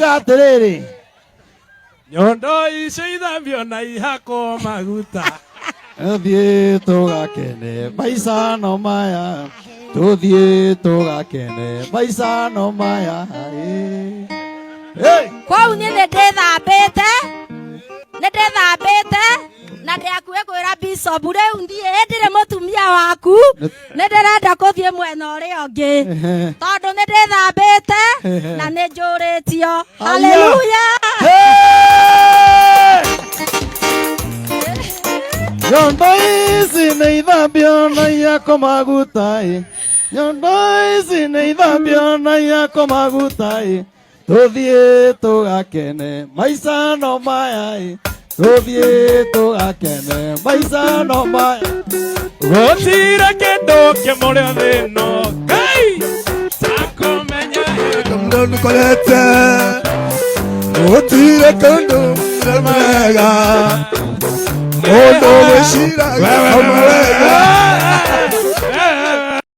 Mega terere. Nyondo isheida biona ihako maguta. Thie tugakene maica no maya. Tuthie tugakene maica no maya. Hey! Kwau ni ndethambite. Ndethambite. Na ndiakue kwira bishop riu ndie ndire mutumia waku. Ndirenda kuthie mwena uria ungi. Tondu ni ndithambite na ni njuritio. Haleluya. Nyondo ici nĩ ithambio na ihako maguta Nyondo ici nĩ ithambio na ihako maguta Tũthiĩ tũgakene maica no maya Tũthiĩ tũgakene maica no maya Gũtirĩ kĩndũ kĩmũrĩa thĩ ĩno Ngai takũmenya Mũndũ nĩkorete Gũtirĩ kĩndũ mwega Mũndũ wĩciria